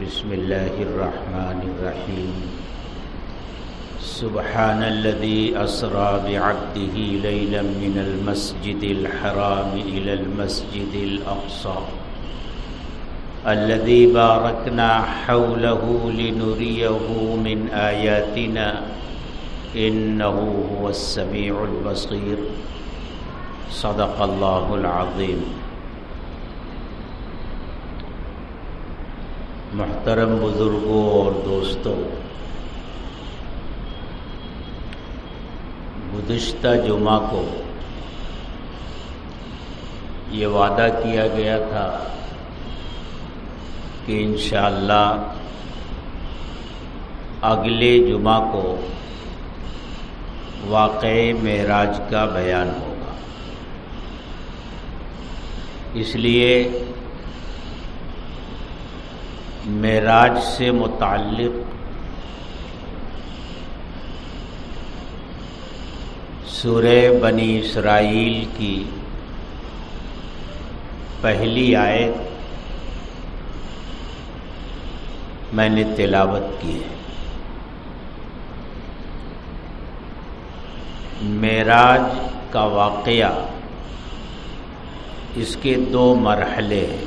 بسم اللہ الرحمن الرحیم سبحان الذي أسرى بعبده ليلا من المسجد الحرام إلى المسجد الأقصى الذي باركنا حوله لنريه من آياتنا إنه هو السميع البصير صدق الله العظيم۔ محترم بزرگوں اور دوستوں، گزشتہ جمعہ کو یہ وعدہ کیا گیا تھا کہ انشاءاللہ اگلے جمعہ کو واقعہ معراج کا بیان ہوگا، اس لیے معراج سے متعلق سورہ بنی اسرائیل کی پہلی آیت میں نے تلاوت کی ہے۔ معراج کا واقعہ، اس کے دو مرحلے ہیں۔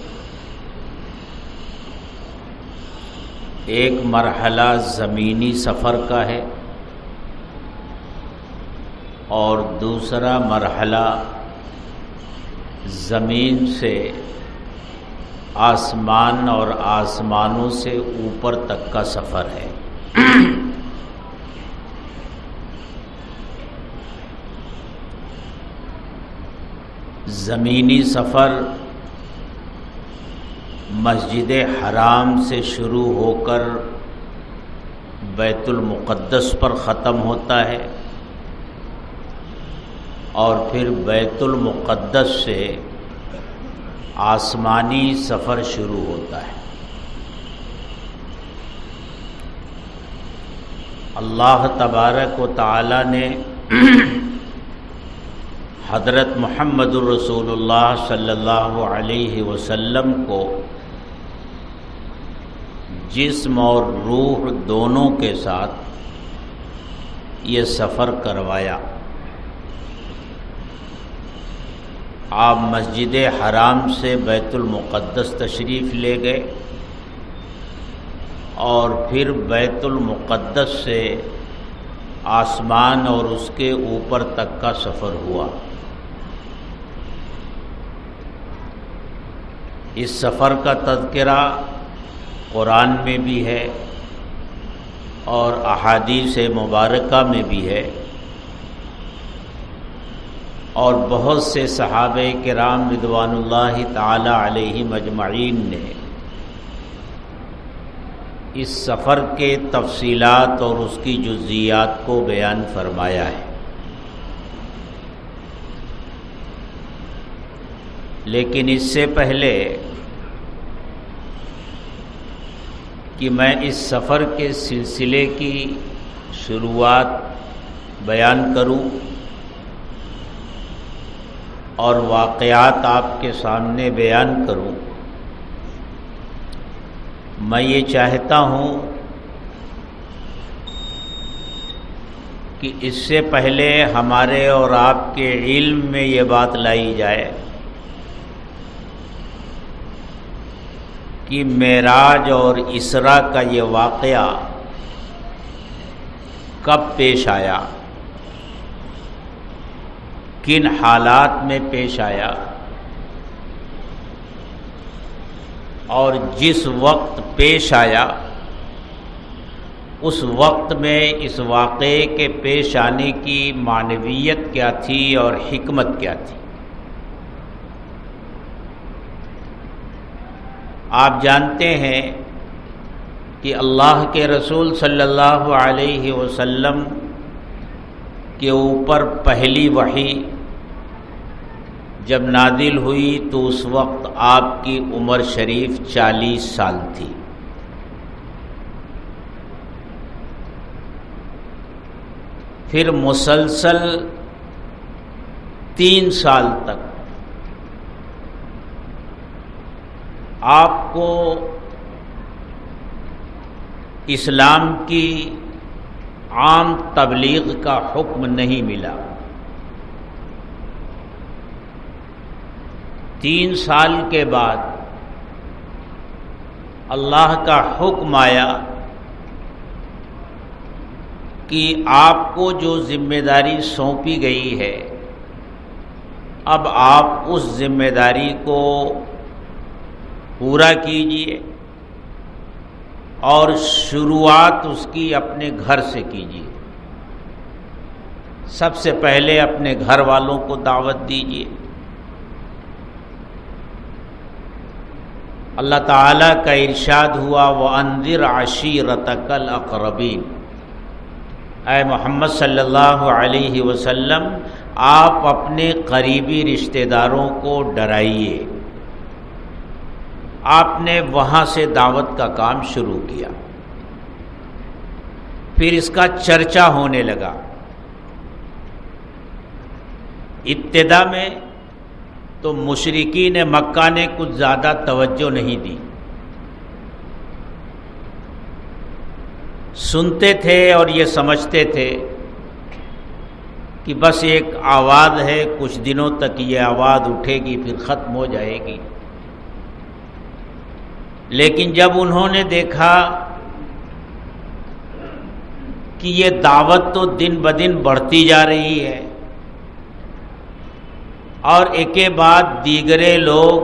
ایک مرحلہ زمینی سفر کا ہے اور دوسرا مرحلہ زمین سے آسمان اور آسمانوں سے اوپر تک کا سفر ہے۔ زمینی سفر مسجد حرام سے شروع ہو کر بیت المقدس پر ختم ہوتا ہے اور پھر بیت المقدس سے آسمانی سفر شروع ہوتا ہے۔ اللہ تبارک و تعالی نے حضرت محمد الرسول اللہ صلی اللہ علیہ وسلم کو جسم اور روح دونوں کے ساتھ یہ سفر کروایا۔ آپ مسجد حرام سے بیت المقدس تشریف لے گئے اور پھر بیت المقدس سے آسمان اور اس کے اوپر تک کا سفر ہوا۔ اس سفر کا تذکرہ قرآن میں بھی ہے اور احادیث مبارکہ میں بھی ہے، اور بہت سے صحابہ کرام رضوان اللہ تعالی علیہم اجمعین نے اس سفر کے تفصیلات اور اس کی جزئیات کو بیان فرمایا ہے۔ لیکن اس سے پہلے کہ میں اس سفر کے سلسلے کی شروعات بیان کروں اور واقعات آپ کے سامنے بیان کروں، میں یہ چاہتا ہوں کہ اس سے پہلے ہمارے اور آپ کے علم میں یہ بات لائی جائے کہ معراج اور اسراء کا یہ واقعہ کب پیش آیا، کن حالات میں پیش آیا، اور جس وقت پیش آیا اس وقت میں اس واقعے کے پیش آنے کی معنویت کیا تھی اور حکمت کیا تھی۔ آپ جانتے ہیں کہ اللہ کے رسول صلی اللہ علیہ وسلم کے اوپر پہلی وحی جب نازل ہوئی تو اس وقت آپ کی عمر شریف 40 سال تھی۔ پھر مسلسل 3 سال تک آپ کو اسلام کی عام تبلیغ کا حکم نہیں ملا۔ 3 سال کے بعد اللہ کا حکم آیا کہ آپ کو جو ذمہ داری سونپی گئی ہے، اب آپ اس ذمہ داری کو پورا کیجیے اور شروعات اس کی اپنے گھر سے کیجیے۔ سب سے پہلے اپنے گھر والوں کو دعوت دیجیے۔ اللہ تعالیٰ کا ارشاد ہوا وَأَنذِرْ عَشِيرَتَكَ الْأَقْرَبِينَ، اے محمد صلی اللہ علیہ وسلم آپ اپنے قریبی رشتہ داروں کو ڈرائیے۔ آپ نے وہاں سے دعوت کا کام شروع کیا، پھر اس کا چرچا ہونے لگا۔ ابتدا میں تو مشرکین مکہ نے کچھ زیادہ توجہ نہیں دی، سنتے تھے اور یہ سمجھتے تھے کہ بس ایک آواز ہے، کچھ دنوں تک یہ آواز اٹھے گی پھر ختم ہو جائے گی۔ لیکن جب انہوں نے دیکھا کہ یہ دعوت تو دن بدن بڑھتی جا رہی ہے اور ایک بعد دیگرے لوگ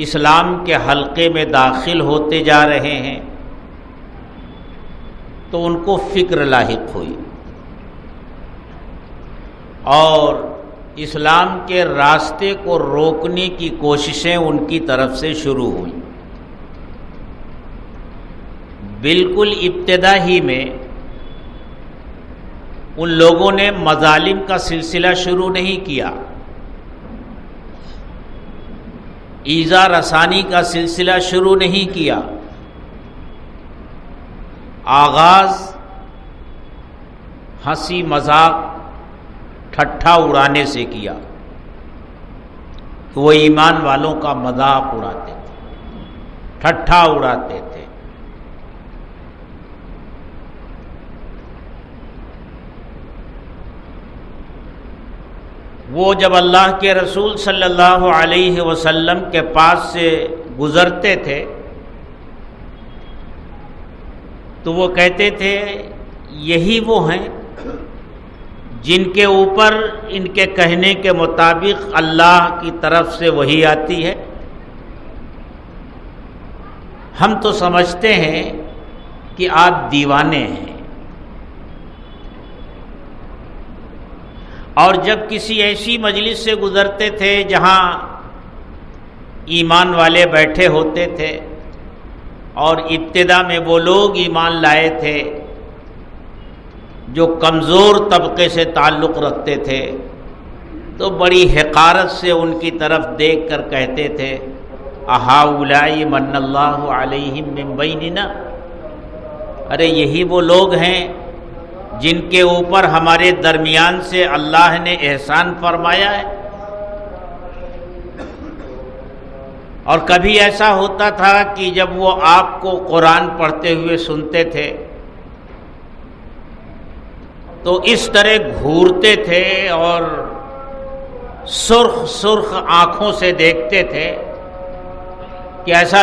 اسلام کے حلقے میں داخل ہوتے جا رہے ہیں، تو ان کو فکر لاحق ہوئی اور اسلام کے راستے کو روکنے کی کوششیں ان کی طرف سے شروع ہوئیں۔ بالکل ابتدا ہی میں ان لوگوں نے مظالم کا سلسلہ شروع نہیں کیا، ایذا رسانی کا سلسلہ شروع نہیں کیا۔ آغاز ہنسی مذاق ٹھٹھا اڑانے سے کیا کہ وہ ایمان والوں کا مذاق اڑاتے تھے، ٹھٹھا اڑاتے تھے۔ وہ جب اللہ کے رسول صلی اللہ علیہ وسلم کے پاس سے گزرتے تھے تو وہ کہتے تھے یہی وہ ہیں جن کے اوپر ان کے کہنے کے مطابق اللہ کی طرف سے وحی آتی ہے؟ ہم تو سمجھتے ہیں کہ آپ دیوانے ہیں۔ اور جب کسی ایسی مجلس سے گزرتے تھے جہاں ایمان والے بیٹھے ہوتے تھے اور ابتدا میں وہ لوگ ایمان لائے تھے جو کمزور طبقے سے تعلق رکھتے تھے، تو بڑی حقارت سے ان کی طرف دیکھ کر کہتے تھے اہؤلاء من اللہ علیہم من بیننا، ارے یہی وہ لوگ ہیں جن کے اوپر ہمارے درمیان سے اللہ نے احسان فرمایا ہے۔ اور کبھی ایسا ہوتا تھا کہ جب وہ آپ کو قرآن پڑھتے ہوئے سنتے تھے تو اس طرح گھورتے تھے اور سرخ سرخ آنکھوں سے دیکھتے تھے کہ ایسا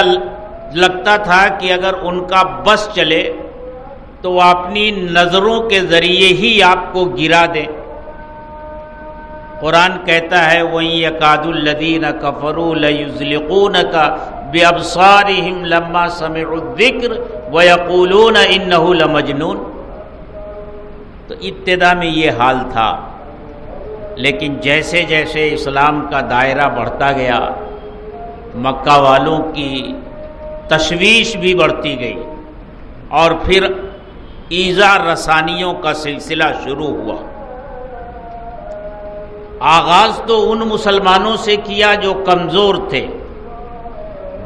لگتا تھا کہ اگر ان کا بس چلے تو وہ اپنی نظروں کے ذریعے ہی آپ کو گرا دیں۔ قرآن کہتا ہے وَإِن يَكَادُ الَّذِينَ كَفَرُوا لَيُزْلِقُونَكَ بِأَبْصَارِهِمْ لَمَّا سَمِعُوا الذِّكْرَ وَيَقُولُونَ إِنَّهُ لَمَجْنُونٌ۔ تو ابتدا میں یہ حال تھا، لیکن جیسے جیسے اسلام کا دائرہ بڑھتا گیا مکہ والوں کی تشویش بھی بڑھتی گئی اور پھر ایذا رسانیوں کا سلسلہ شروع ہوا۔ آغاز تو ان مسلمانوں سے کیا جو کمزور تھے،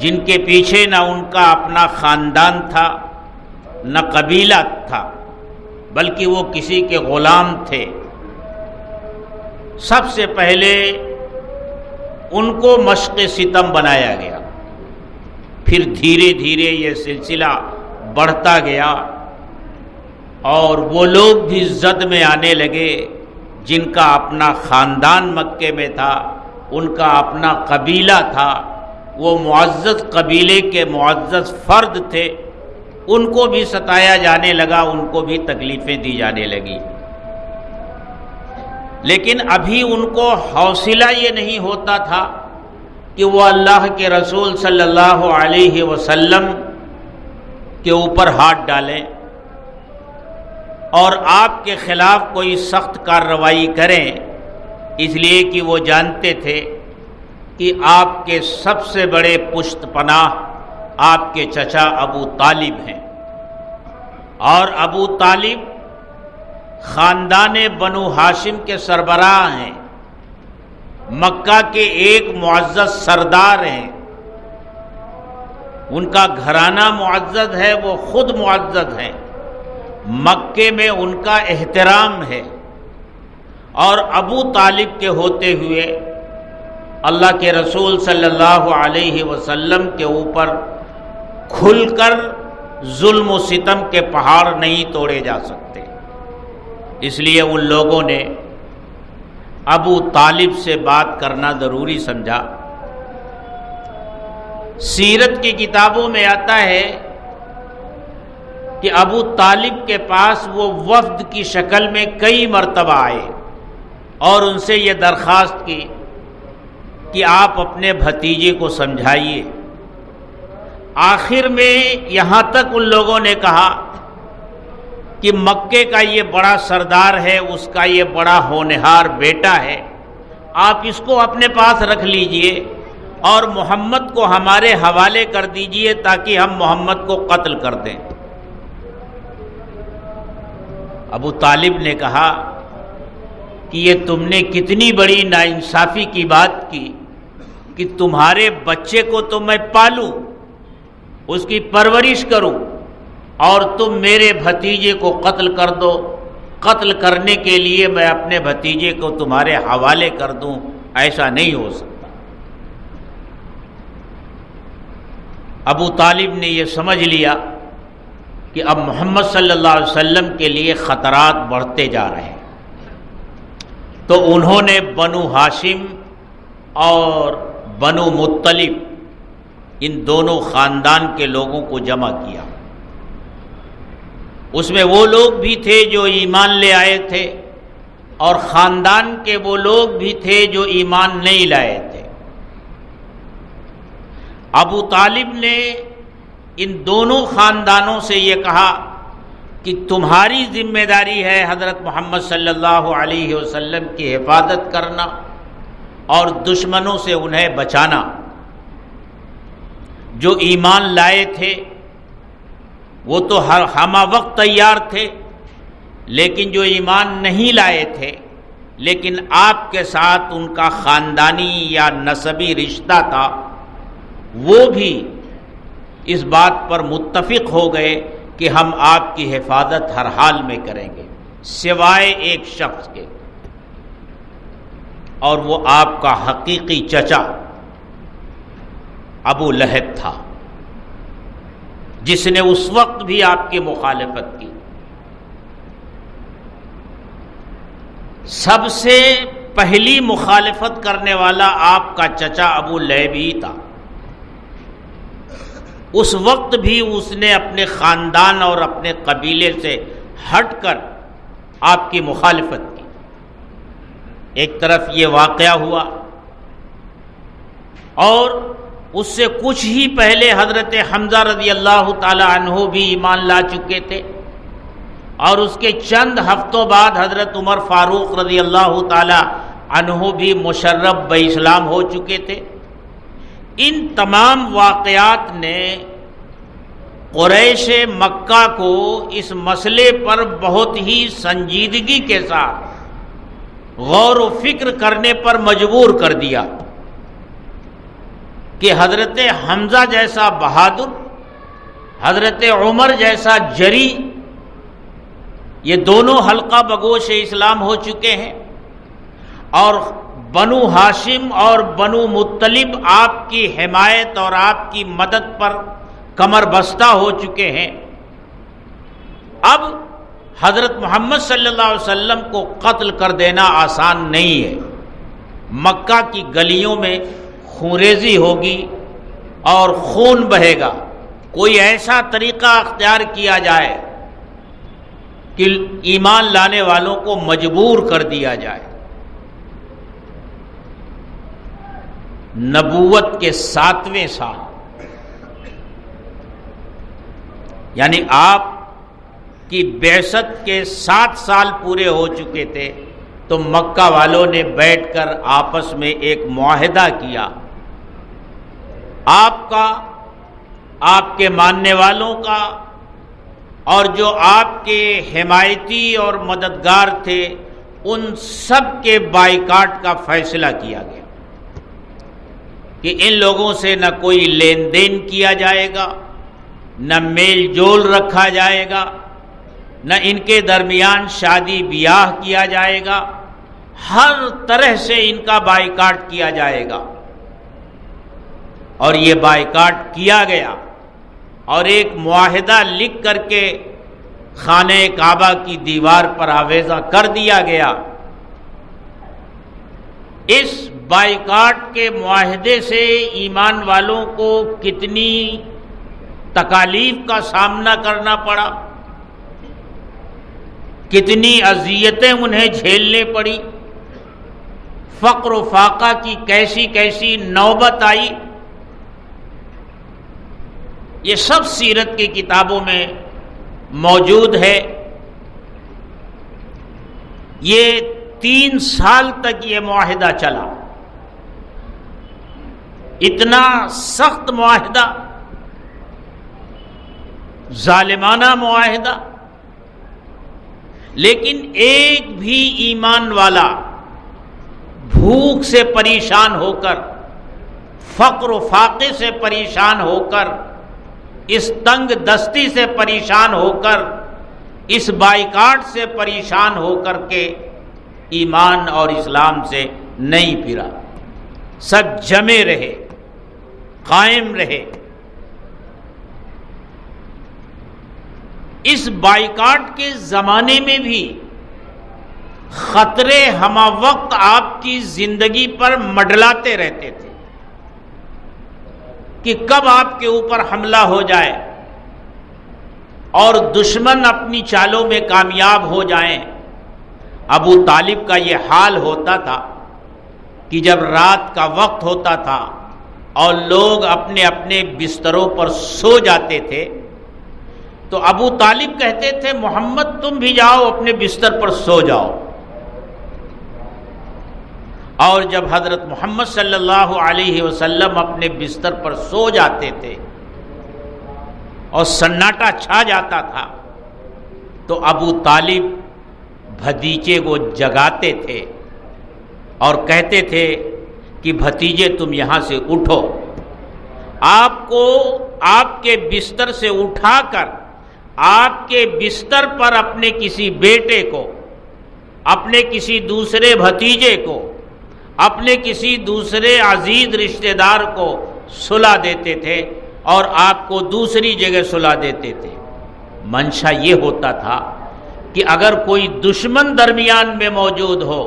جن کے پیچھے نہ ان کا اپنا خاندان تھا نہ قبیلہ تھا، بلکہ وہ کسی کے غلام تھے۔ سب سے پہلے ان کو مشق ستم بنایا گیا، پھر دھیرے دھیرے یہ سلسلہ بڑھتا گیا اور وہ لوگ بھی زد میں آنے لگے جن کا اپنا خاندان مکے میں تھا، ان کا اپنا قبیلہ تھا، وہ معزز قبیلے کے معزز فرد تھے، ان کو بھی ستایا جانے لگا، ان کو بھی تکلیفیں دی جانے لگی۔ لیکن ابھی ان کو حوصلہ یہ نہیں ہوتا تھا کہ وہ اللہ کے رسول صلی اللہ علیہ وسلم کے اوپر ہاتھ ڈالیں اور آپ کے خلاف کوئی سخت کارروائی کریں، اس لیے کہ وہ جانتے تھے کہ آپ کے سب سے بڑے پشت پناہ آپ کے چچا ابو طالب ہیں، اور ابو طالب خاندان بنو ہاشم کے سربراہ ہیں، مکہ کے ایک معزز سردار ہیں، ان کا گھرانہ معزز ہے، وہ خود معزز ہیں، مکے میں ان کا احترام ہے، اور ابو طالب کے ہوتے ہوئے اللہ کے رسول صلی اللہ علیہ وسلم کے اوپر کھل کر ظلم و ستم کے پہاڑ نہیں توڑے جا سکتے، اس لیے ان لوگوں نے ابو طالب سے بات کرنا ضروری سمجھا۔ سیرت کی کتابوں میں آتا ہے کہ ابو طالب کے پاس وہ وفد کی شکل میں کئی مرتبہ آئے اور ان سے یہ درخواست کی کہ آپ اپنے بھتیجے کو سمجھائیے۔ آخر میں یہاں تک ان لوگوں نے کہا کہ مکے کا یہ بڑا سردار ہے، اس کا یہ بڑا ہونہار بیٹا ہے، آپ اس کو اپنے پاس رکھ لیجئے اور محمد کو ہمارے حوالے کر دیجئے تاکہ ہم محمد کو قتل کر دیں۔ ابو طالب نے کہا کہ یہ تم نے کتنی بڑی ناانصافی کی بات کی کہ تمہارے بچے کو تو میں پالوں، اس کی پرورش کروں، اور تم میرے بھتیجے کو قتل کر دو، قتل کرنے کے لیے میں اپنے بھتیجے کو تمہارے حوالے کر دوں، ایسا نہیں ہو سکتا۔ ابو طالب نے یہ سمجھ لیا کہ اب محمد صلی اللہ علیہ وسلم کے لیے خطرات بڑھتے جا رہے ہیں، تو انہوں نے بنو ہاشم اور بنو مطلب ان دونوں خاندان کے لوگوں کو جمع کیا۔ اس میں وہ لوگ بھی تھے جو ایمان لے آئے تھے اور خاندان کے وہ لوگ بھی تھے جو ایمان نہیں لائے تھے۔ ابو طالب نے ان دونوں خاندانوں سے یہ کہا کہ تمہاری ذمہ داری ہے حضرت محمد صلی اللہ علیہ وسلم کی حفاظت کرنا اور دشمنوں سے انہیں بچانا۔ جو ایمان لائے تھے وہ تو ہمہ وقت تیار تھے، لیکن جو ایمان نہیں لائے تھے لیکن آپ کے ساتھ ان کا خاندانی یا نسبی رشتہ تھا، وہ بھی اس بات پر متفق ہو گئے کہ ہم آپ کی حفاظت ہر حال میں کریں گے، سوائے ایک شخص کے، اور وہ آپ کا حقیقی چچا ابو لہب تھا، جس نے اس وقت بھی آپ کی مخالفت کی۔ سب سے پہلی مخالفت کرنے والا آپ کا چچا ابو لہب ہی تھا۔ اس وقت بھی اس نے اپنے خاندان اور اپنے قبیلے سے ہٹ کر آپ کی مخالفت کی۔ ایک طرف یہ واقعہ ہوا، اور اس سے کچھ ہی پہلے حضرت حمزہ رضی اللہ تعالی عنہ بھی ایمان لا چکے تھے، اور اس کے چند ہفتوں بعد حضرت عمر فاروق رضی اللہ تعالی عنہ بھی مشرف باسلام ہو چکے تھے۔ ان تمام واقعات نے قریش مکہ کو اس مسئلے پر بہت ہی سنجیدگی کے ساتھ غور و فکر کرنے پر مجبور کر دیا کہ حضرت حمزہ جیسا بہادر، حضرت عمر جیسا جری، یہ دونوں حلقہ بگوش اسلام ہو چکے ہیں، اور بنو ہاشم اور بنو مطلب آپ کی حمایت اور آپ کی مدد پر کمر بستہ ہو چکے ہیں، اب حضرت محمد صلی اللہ علیہ وسلم کو قتل کر دینا آسان نہیں ہے. مکہ کی گلیوں میں خونریزی ہوگی اور خون بہے گا. کوئی ایسا طریقہ اختیار کیا جائے کہ ایمان لانے والوں کو مجبور کر دیا جائے. نبوت کے 7ویں سال، یعنی آپ کی بعثت کے 7 سال پورے ہو چکے تھے، تو مکہ والوں نے بیٹھ کر آپس میں ایک معاہدہ کیا. آپ کا، آپ کے ماننے والوں کا، اور جو آپ کے حمایتی اور مددگار تھے، ان سب کے بائیکاٹ کا فیصلہ کیا گیا کہ ان لوگوں سے نہ کوئی لین دین کیا جائے گا، نہ میل جول رکھا جائے گا، نہ ان کے درمیان شادی بیاہ کیا جائے گا. ہر طرح سے ان کا بائیکاٹ کیا جائے گا. اور یہ بائیکاٹ کیا گیا اور ایک معاہدہ لکھ کر کے خانہ کعبہ کی دیوار پر آویزاں کر دیا گیا. اس بائیکاٹ کے معاہدے سے ایمان والوں کو کتنی تکالیف کا سامنا کرنا پڑا، کتنی اذیتیں انہیں جھیلنے پڑی، فقر و فاقہ کی کیسی کیسی نوبت آئی. یہ سب سیرت کی کتابوں میں موجود ہے. یہ 3 سال تک یہ معاہدہ چلا. اتنا سخت معاہدہ، ظالمانہ معاہدہ، لیکن ایک بھی ایمان والا بھوک سے پریشان ہو کر، فقر و فاقے سے پریشان ہو کر، اس تنگ دستی سے پریشان ہو کر، اس بائیکاٹ سے پریشان ہو کر کے ایمان اور اسلام سے نہیں پھرا. سب جمے رہے، قائم رہے. اس بائیکاٹ کے زمانے میں بھی خطرے ہمہ وقت آپ کی زندگی پر مڈلاتے رہتے تھے کہ کب آپ کے اوپر حملہ ہو جائے اور دشمن اپنی چالوں میں کامیاب ہو جائیں. ابو طالب کا یہ حال ہوتا تھا کہ جب رات کا وقت ہوتا تھا اور لوگ اپنے اپنے بستروں پر سو جاتے تھے، تو ابو طالب کہتے تھے محمد تم بھی جاؤ اپنے بستر پر سو جاؤ. اور جب حضرت محمد صلی اللہ علیہ وسلم اپنے بستر پر سو جاتے تھے اور سناٹا چھا جاتا تھا، تو ابو طالب بھتیجے کو جگاتے تھے اور کہتے تھے کہ بھتیجے تم یہاں سے اٹھو. آپ کو آپ کے بستر سے اٹھا کر آپ کے بستر پر اپنے کسی بیٹے کو، اپنے کسی دوسرے بھتیجے کو، اپنے کسی دوسرے عزیز رشتہ دار کو سلا دیتے تھے اور آپ کو دوسری جگہ سلا دیتے تھے. منشا یہ ہوتا تھا کہ اگر کوئی دشمن درمیان میں موجود ہو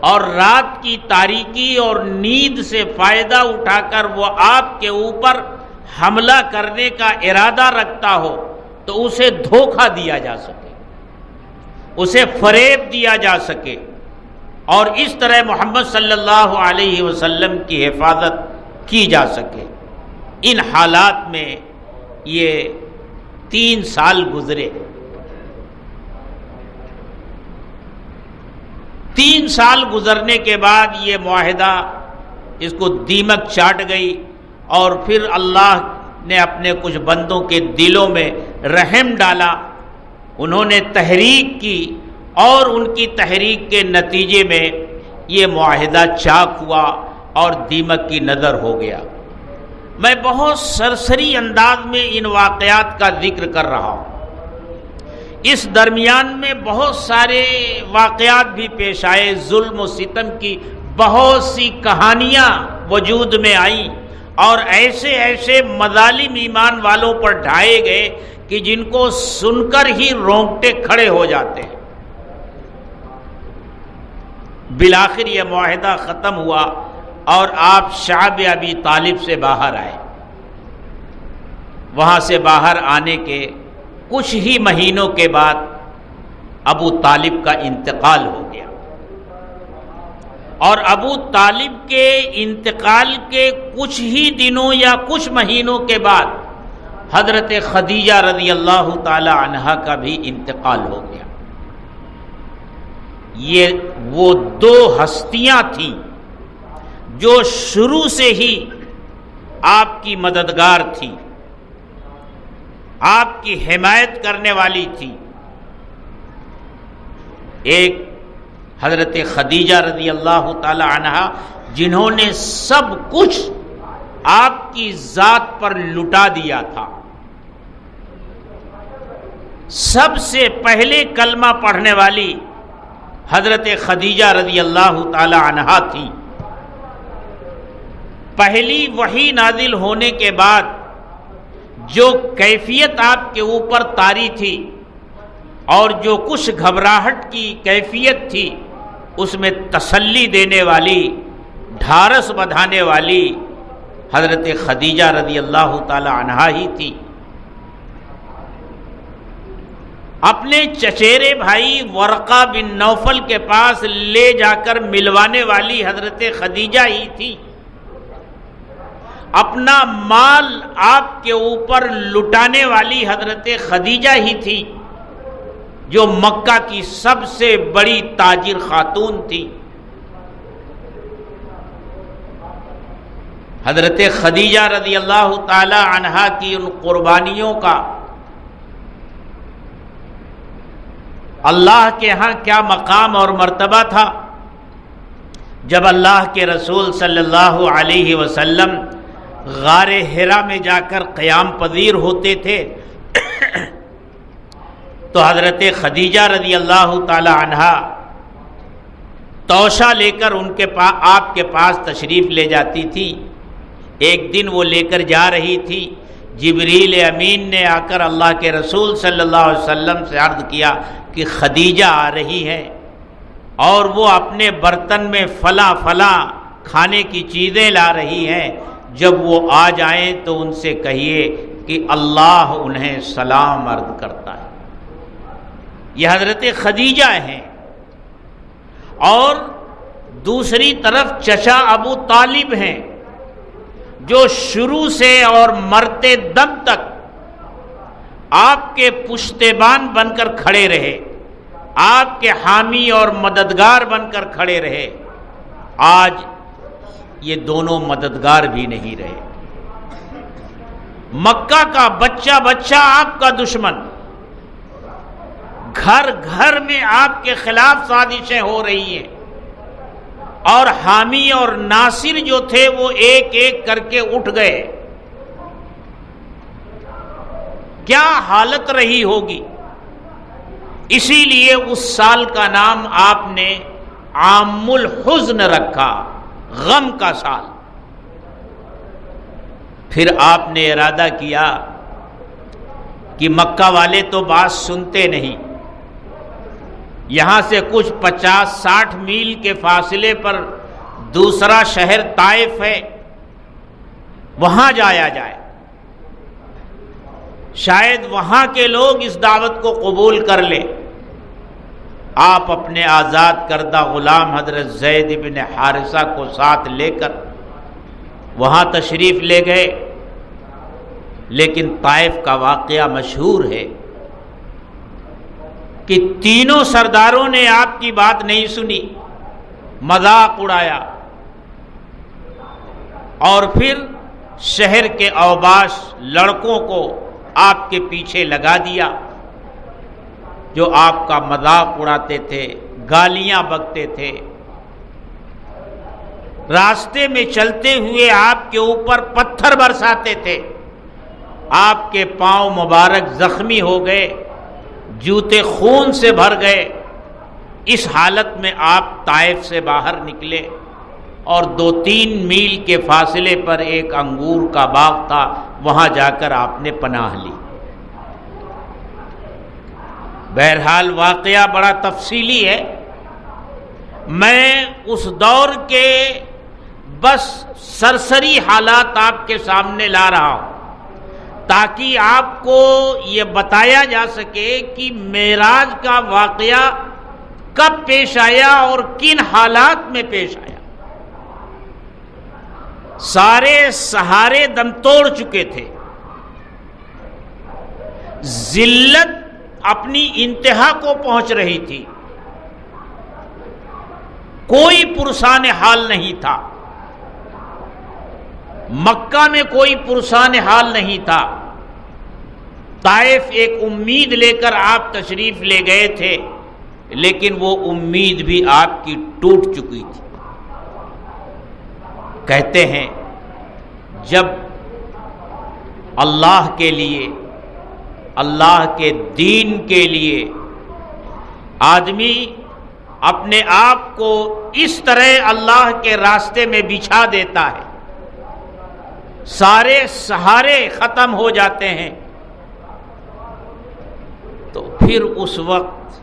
اور رات کی تاریکی اور نیند سے فائدہ اٹھا کر وہ آپ کے اوپر حملہ کرنے کا ارادہ رکھتا ہو، تو اسے دھوکہ دیا جا سکے، اسے فریب دیا جا سکے، اور اس طرح محمد صلی اللہ علیہ وسلم کی حفاظت کی جا سکے. ان حالات میں یہ 3 سال گزرے. 3 سال گزرنے کے بعد یہ معاہدہ اس کو دیمک چاٹ گئی، اور پھر اللہ نے اپنے کچھ بندوں کے دلوں میں رحم ڈالا. انہوں نے تحریک کی اور ان کی تحریک کے نتیجے میں یہ معاہدہ چاک ہوا اور دیمک کی نظر ہو گیا. میں بہت سرسری انداز میں ان واقعات کا ذکر کر رہا ہوں. اس درمیان میں بہت سارے واقعات بھی پیش آئے. ظلم و ستم کی بہت سی کہانیاں وجود میں آئیں اور ایسے ایسے مظالم ایمان والوں پر ڈھائے گئے کہ جن کو سن کر ہی رونگٹے کھڑے ہو جاتے ہیں۔ بالآخر یہ معاہدہ ختم ہوا اور آپ شعب ابی طالب سے باہر آئے۔ وہاں سے باہر آنے کے کچھ ہی مہینوں کے بعد ابو طالب کا انتقال ہو گیا، اور ابو طالب کے انتقال کے کچھ ہی دنوں یا کچھ مہینوں کے بعد حضرت خدیجہ رضی اللہ تعالی عنہا کا بھی انتقال ہو گیا۔ یہ وہ دو ہستیاں تھیں جو شروع سے ہی آپ کی مددگار تھی، آپ کی حمایت کرنے والی تھی۔ ایک حضرت خدیجہ رضی اللہ تعالی عنہا جنہوں نے سب کچھ آپ کی ذات پر لٹا دیا تھا، سب سے پہلے کلمہ پڑھنے والی حضرت خدیجہ رضی اللہ تعالی عنہا تھی۔ پہلی وحی نازل ہونے کے بعد جو کیفیت آپ کے اوپر طاری تھی اور جو کچھ گھبراہٹ کی کیفیت تھی، اس میں تسلی دینے والی، ڈھارس بندھانے والی حضرت خدیجہ رضی اللہ تعالی عنہا ہی تھی۔ اپنے چچیرے بھائی ورقہ بن نوفل کے پاس لے جا کر ملوانے والی حضرت خدیجہ ہی تھی۔ اپنا مال آپ کے اوپر لٹانے والی حضرت خدیجہ ہی تھی، جو مکہ کی سب سے بڑی تاجر خاتون تھی۔ حضرت خدیجہ رضی اللہ تعالی عنہا کی ان قربانیوں کا اللہ کے ہاں کیا مقام اور مرتبہ تھا۔ جب اللہ کے رسول صلی اللہ علیہ وسلم غار حرا میں جا کر قیام پذیر ہوتے تھے تو حضرت خدیجہ رضی اللہ تعالی عنہا توشہ لے کر آپ کے پاس تشریف لے جاتی تھی۔ ایک دن وہ لے کر جا رہی تھی، جبریل امین نے آ کر اللہ کے رسول صلی اللہ علیہ وسلم سے عرض کیا کہ خدیجہ آ رہی ہے اور وہ اپنے برتن میں فلاں فلاں کھانے کی چیزیں لا رہی ہیں، جب وہ آ جائیں تو ان سے کہیے کہ اللہ انہیں سلام عرض کرتا ہے۔ یہ حضرت خدیجہ ہیں۔ اور دوسری طرف چچا ابو طالب ہیں، جو شروع سے اور مرتے دم تک آپ کے پشتیبان بن کر کھڑے رہے، آپ کے حامی اور مددگار بن کر کھڑے رہے۔ آج یہ دونوں مددگار بھی نہیں رہے۔ مکہ کا بچہ بچہ آپ کا دشمن، گھر گھر میں آپ کے خلاف سازشیں ہو رہی ہیں، اور حامی اور ناصر جو تھے وہ ایک ایک کر کے اٹھ گئے۔ کیا حالت رہی ہوگی؟ اسی لیے اس سال کا نام آپ نے عام الحزن رکھا، غم کا سال۔ پھر آپ نے ارادہ کیا کہ مکہ والے تو بات سنتے نہیں، یہاں سے کچھ 50-60 میل کے فاصلے پر دوسرا شہر طائف ہے، وہاں جایا جائے، شاید وہاں کے لوگ اس دعوت کو قبول کر لیں۔ آپ اپنے آزاد کردہ غلام حضرت زید بن حارثہ کو ساتھ لے کر وہاں تشریف لے گئے، لیکن طائف کا واقعہ مشہور ہے کہ تینوں سرداروں نے آپ کی بات نہیں سنی، مذاق اڑایا، اور پھر شہر کے اوباش لڑکوں کو آپ کے پیچھے لگا دیا، جو آپ کا مذاق اڑاتے تھے، گالیاں بکتے تھے، راستے میں چلتے ہوئے آپ کے اوپر پتھر برساتے تھے۔ آپ کے پاؤں مبارک زخمی ہو گئے، جوتے خون سے بھر گئے۔ اس حالت میں آپ طائف سے باہر نکلے، اور 2-3 میل کے فاصلے پر ایک انگور کا باغ تھا، وہاں جا کر آپ نے پناہ لی۔ بہرحال واقعہ بڑا تفصیلی ہے، میں اس دور کے بس سرسری حالات آپ کے سامنے لا رہا ہوں تاکہ آپ کو یہ بتایا جا سکے کہ معراج کا واقعہ کب پیش آیا اور کن حالات میں پیش آیا۔ سارے سہارے دم توڑ چکے تھے، ذلت اپنی انتہا کو پہنچ رہی تھی، کوئی پرسان حال نہیں تھا، مکہ میں کوئی پرسان حال نہیں تھا۔ طائف ایک امید لے کر آپ تشریف لے گئے تھے، لیکن وہ امید بھی آپ کی ٹوٹ چکی تھی۔ کہتے ہیں جب اللہ کے لیے، اللہ کے دین کے لیے آدمی اپنے آپ کو اس طرح اللہ کے راستے میں بچھا دیتا ہے، سارے سہارے ختم ہو جاتے ہیں، تو پھر اس وقت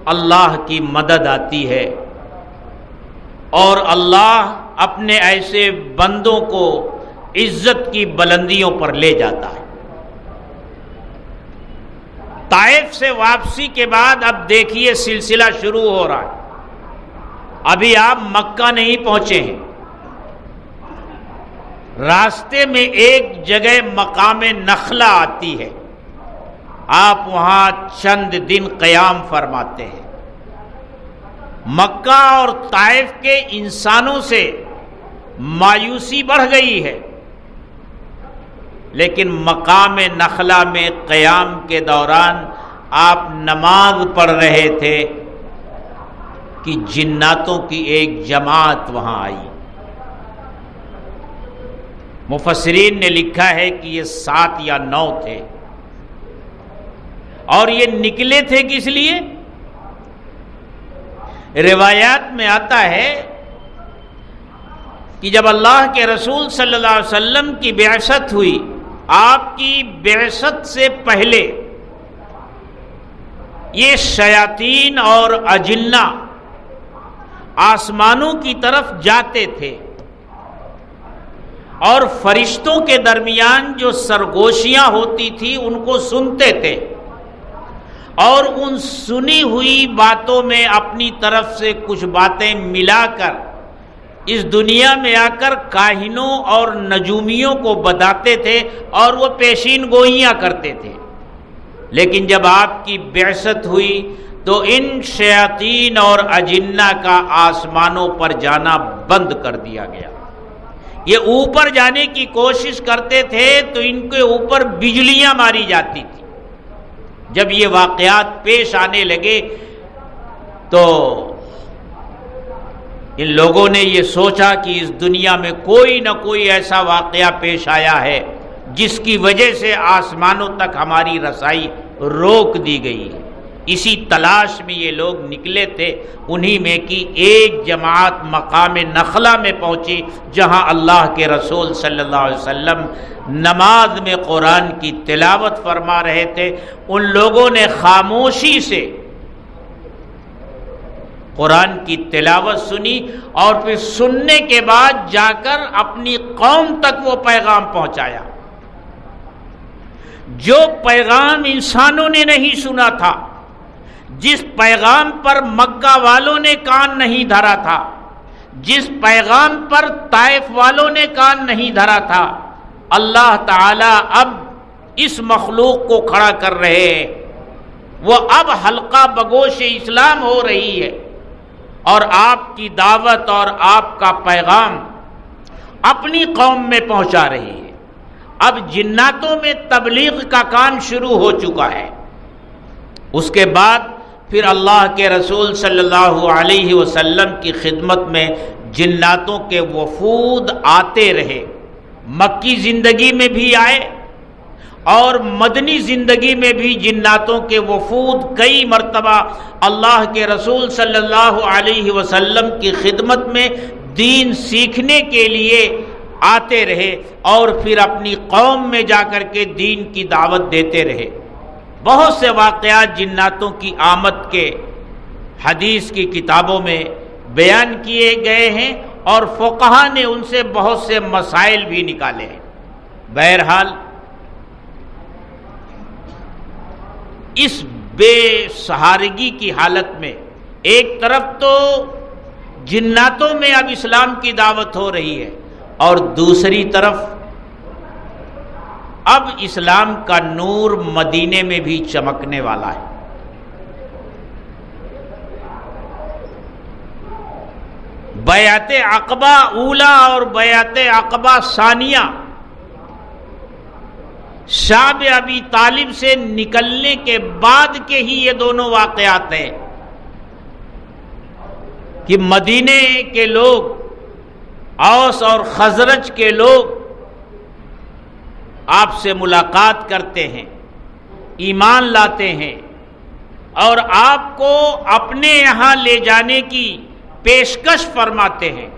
اللہ کی مدد آتی ہے اور اللہ اپنے ایسے بندوں کو عزت کی بلندیوں پر لے جاتا ہے۔ طائف سے واپسی کے بعد اب دیکھیے سلسلہ شروع ہو رہا ہے۔ ابھی آپ مکہ نہیں پہنچے ہیں، راستے میں ایک جگہ مقام نخلہ آتی ہے، آپ وہاں چند دن قیام فرماتے ہیں۔ مکہ اور طائف کے انسانوں سے مایوسی بڑھ گئی ہے، لیکن مقام نخلہ میں قیام کے دوران آپ نماز پڑھ رہے تھے کہ جناتوں کی ایک جماعت وہاں آئی۔ مفسرین نے لکھا ہے کہ یہ 7 یا 9 تھے، اور یہ نکلے تھے کس لیے؟ روایات میں آتا ہے کہ جب اللہ کے رسول صلی اللہ علیہ وسلم کی بعثت ہوئی، آپ کی بعثت سے پہلے یہ شیاطین اور اجنہ آسمانوں کی طرف جاتے تھے اور فرشتوں کے درمیان جو سرگوشیاں ہوتی تھی ان کو سنتے تھے، اور ان سنی ہوئی باتوں میں اپنی طرف سے کچھ باتیں ملا کر اس دنیا میں آ کر کاہنوں اور نجومیوں کو بتاتے تھے اور وہ پیشین گوئیاں کرتے تھے۔ لیکن جب آپ کی بعثت ہوئی تو ان شیاطین اور اجنہ کا آسمانوں پر جانا بند کر دیا گیا۔ یہ اوپر جانے کی کوشش کرتے تھے تو ان کے اوپر بجلیاں ماری جاتی تھی۔ جب یہ واقعات پیش آنے لگے تو ان لوگوں نے یہ سوچا کہ اس دنیا میں کوئی نہ کوئی ایسا واقعہ پیش آیا ہے جس کی وجہ سے آسمانوں تک ہماری رسائی روک دی گئی ہے۔ اسی تلاش میں یہ لوگ نکلے تھے، انہی میں کی ایک جماعت مقام نخلہ میں پہنچی جہاں اللہ کے رسول صلی اللہ علیہ وسلم نماز میں قرآن کی تلاوت فرما رہے تھے۔ ان لوگوں نے خاموشی سے قرآن کی تلاوت سنی اور پھر سننے کے بعد جا کر اپنی قوم تک وہ پیغام پہنچایا، جو پیغام انسانوں نے نہیں سنا تھا، جس پیغام پر مکہ والوں نے کان نہیں دھرا تھا، جس پیغام پر طائف والوں نے کان نہیں دھرا تھا، اللہ تعالی اب اس مخلوق کو کھڑا کر رہے ہیں۔ وہ اب حلقہ بگوش اسلام ہو رہی ہے اور آپ کی دعوت اور آپ کا پیغام اپنی قوم میں پہنچا رہی ہے۔ اب جناتوں میں تبلیغ کا کام شروع ہو چکا ہے۔ اس کے بعد پھر اللہ کے رسول صلی اللہ علیہ وسلم کی خدمت میں جناتوں کے وفود آتے رہے، مکی زندگی میں بھی آئے اور مدنی زندگی میں بھی جناتوں کے وفود کئی مرتبہ اللہ کے رسول صلی اللہ علیہ وسلم کی خدمت میں دین سیکھنے کے لیے آتے رہے اور پھر اپنی قوم میں جا کر کے دین کی دعوت دیتے رہے۔ بہت سے واقعات جناتوں کی آمد کے حدیث کی کتابوں میں بیان کیے گئے ہیں اور فقہا نے ان سے بہت سے مسائل بھی نکالے ہیں۔ بہرحال اس بے سہارگی کی حالت میں ایک طرف تو جناتوں میں اب اسلام کی دعوت ہو رہی ہے اور دوسری طرف اب اسلام کا نور مدینے میں بھی چمکنے والا ہے۔ بیعت عقبہ اولا اور بیعت عقبہ ثانیہ شعب ابی طالب سے نکلنے کے بعد کے ہی یہ دونوں واقعات ہیں کہ مدینے کے لوگ، اوس اور خزرج کے لوگ آپ سے ملاقات کرتے ہیں، ایمان لاتے ہیں اور آپ کو اپنے یہاں لے جانے کی پیشکش فرماتے ہیں۔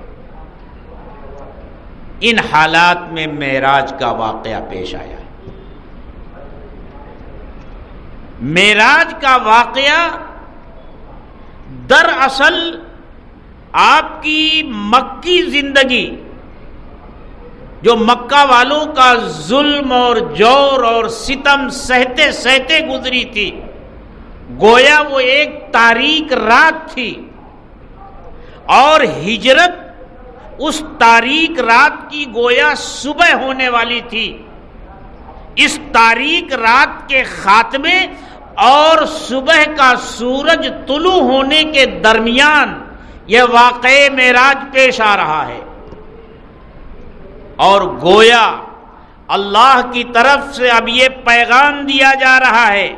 ان حالات میں معراج کا واقعہ پیش آیا ہے۔ معراج کا واقعہ دراصل آپ کی مکی زندگی، جو مکہ والوں کا ظلم اور جور اور ستم سہتے سہتے گزری تھی، گویا وہ ایک تاریک رات تھی اور ہجرت اس تاریک رات کی گویا صبح ہونے والی تھی۔ اس تاریک رات کے خاتمے اور صبح کا سورج طلوع ہونے کے درمیان یہ واقعہ معراج پیش آ رہا ہے، اور گویا اللہ کی طرف سے اب یہ پیغام دیا جا رہا ہے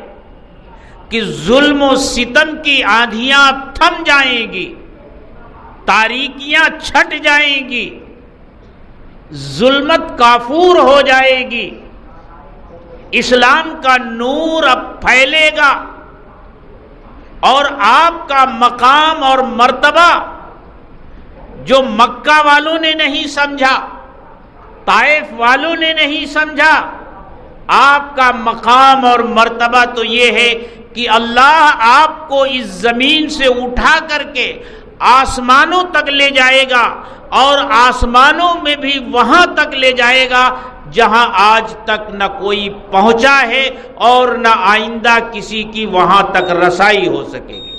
کہ ظلم و ستم کی آندھیاں تھم جائیں گی، تاریکیاں چھٹ جائیں گی، ظلمت کافور ہو جائے گی، اسلام کا نور اب پھیلے گا اور آپ کا مقام اور مرتبہ جو مکہ والوں نے نہیں سمجھا، طائف والوں نے نہیں سمجھا، آپ کا مقام اور مرتبہ تو یہ ہے کہ اللہ آپ کو اس زمین سے اٹھا کر کے آسمانوں تک لے جائے گا اور آسمانوں میں بھی وہاں تک لے جائے گا جہاں آج تک نہ کوئی پہنچا ہے اور نہ آئندہ کسی کی وہاں تک رسائی ہو سکے گی۔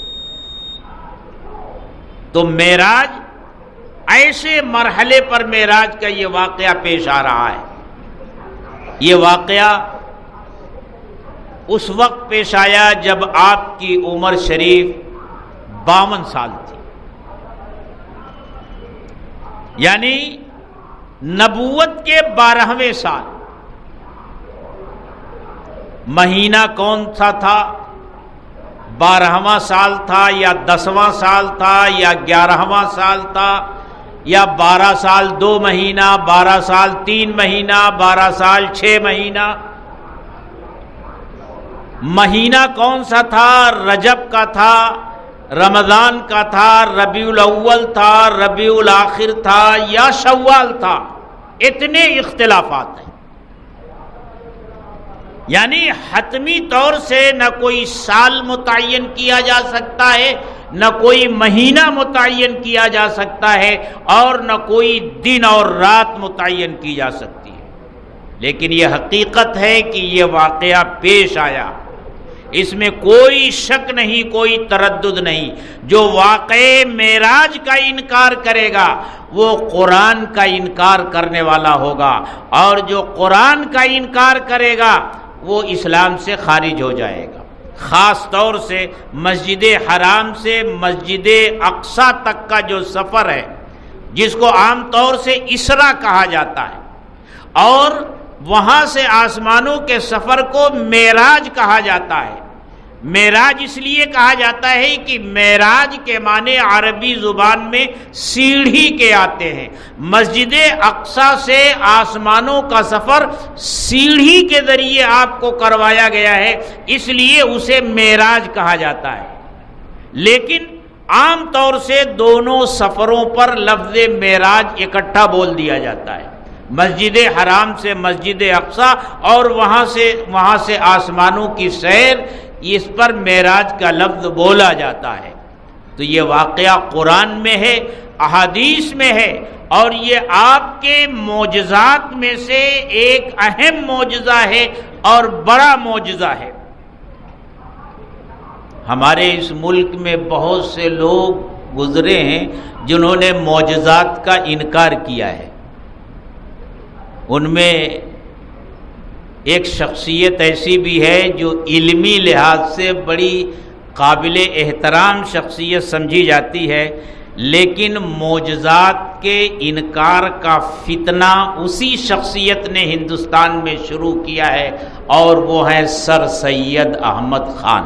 تو معراج، ایسے مرحلے پر معراج کا یہ واقعہ پیش آ رہا ہے۔ یہ واقعہ اس وقت پیش آیا جب آپ کی عمر شریف 52 سال تھی، یعنی نبوت کے 12ویں سال۔ مہینہ کون سا تھا؟ 12واں سال تھا یا 10واں سال تھا یا 11واں سال تھا یا 12 سال 2 مہینہ، 12 سال 3 مہینہ، 12 سال 6 مہینہ؟ مہینہ کون سا تھا؟ رجب کا تھا، رمضان کا تھا، ربیع الاول تھا، ربیع الاخر تھا یا شوال تھا؟ اتنے اختلافات ہیں۔ یعنی حتمی طور سے نہ کوئی سال متعین کیا جا سکتا ہے، نہ کوئی مہینہ متعین کیا جا سکتا ہے اور نہ کوئی دن اور رات متعین کی جا سکتی ہے، لیکن یہ حقیقت ہے کہ یہ واقعہ پیش آیا، اس میں کوئی شک نہیں، کوئی تردد نہیں۔ جو واقعہ معراج کا انکار کرے گا وہ قرآن کا انکار کرنے والا ہوگا، اور جو قرآن کا انکار کرے گا وہ اسلام سے خارج ہو جائے گا۔ خاص طور سے مسجد حرام سے مسجد اقصی تک کا جو سفر ہے، جس کو عام طور سے اسرا کہا جاتا ہے، اور وہاں سے آسمانوں کے سفر کو معراج کہا جاتا ہے۔ معراج اس لیے کہا جاتا ہے کہ معراج کے معنی عربی زبان میں سیڑھی کے آتے ہیں۔ مسجد اقصی سے آسمانوں کا سفر سیڑھی کے ذریعے آپ کو کروایا گیا ہے، اس لیے اسے معراج کہا جاتا ہے۔ لیکن عام طور سے دونوں سفروں پر لفظ معراج اکٹھا بول دیا جاتا ہے۔ مسجد حرام سے مسجد اقصی اور وہاں سے آسمانوں کی سیر، اس پر معراج کا لفظ بولا جاتا ہے۔ تو یہ واقعہ قرآن میں ہے، احادیث میں ہے، اور یہ آپ کے معجزات میں سے ایک اہم معجزہ ہے اور بڑا معجزہ ہے۔ ہمارے اس ملک میں بہت سے لوگ گزرے ہیں جنہوں نے معجزات کا انکار کیا ہے۔ ان میں ایک شخصیت ایسی بھی ہے جو علمی لحاظ سے بڑی قابل احترام شخصیت سمجھی جاتی ہے، لیکن معجزات کے انکار کا فتنہ اسی شخصیت نے ہندوستان میں شروع کیا ہے، اور وہ ہیں سر سید احمد خان۔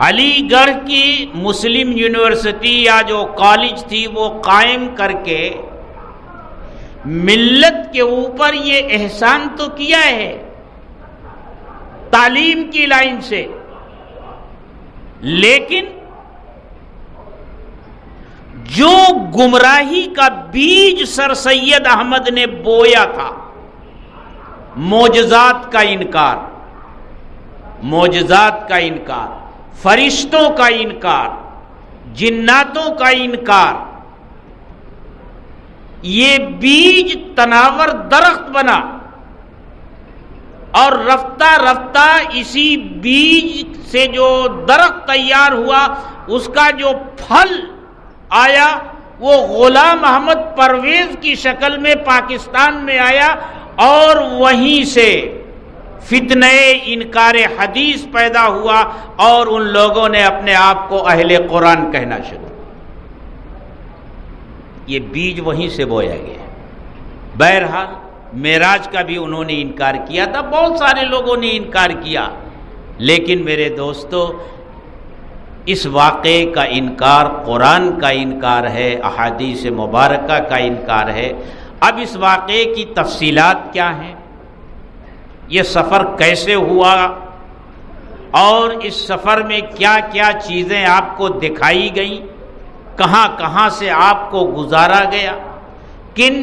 علی گڑھ کی مسلم یونیورسٹی یا جو کالج تھی وہ قائم کر کے ملت کے اوپر یہ احسان تو کیا ہے تعلیم کی لائن سے، لیکن جو گمراہی کا بیج سر سید احمد نے بویا تھا، معجزات کا انکار، معجزات کا انکار، فرشتوں کا انکار، جناتوں کا انکار، یہ بیج تناور درخت بنا، اور رفتہ رفتہ اسی بیج سے جو درخت تیار ہوا، اس کا جو پھل آیا وہ غلام احمد پرویز کی شکل میں پاکستان میں آیا، اور وہیں سے فتنہ انکار حدیث پیدا ہوا، اور ان لوگوں نے اپنے آپ کو اہل قرآن کہنا شروع۔ یہ بیج وہیں سے بویا گیا۔ بہرحال معراج کا بھی انہوں نے انکار کیا تھا، بہت سارے لوگوں نے انکار کیا، لیکن میرے دوستو اس واقعے کا انکار قرآن کا انکار ہے، احادیث مبارکہ کا انکار ہے۔ اب اس واقعے کی تفصیلات کیا ہیں، یہ سفر کیسے ہوا، اور اس سفر میں کیا کیا چیزیں آپ کو دکھائی گئیں، کہاں کہاں سے آپ کو گزارا گیا، کن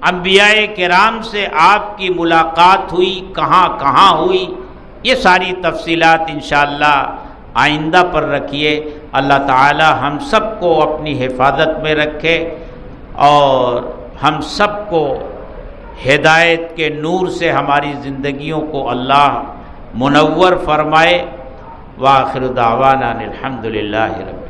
انبیاء کرام سے آپ کی ملاقات ہوئی، کہاں کہاں ہوئی، یہ ساری تفصیلات انشاءاللہ آئندہ پر رکھیے۔ اللہ تعالی ہم سب کو اپنی حفاظت میں رکھے، اور ہم سب کو ہدایت کے نور سے ہماری زندگیوں کو اللہ منور فرمائے۔ وآخر دعوانا الحمدللہ رب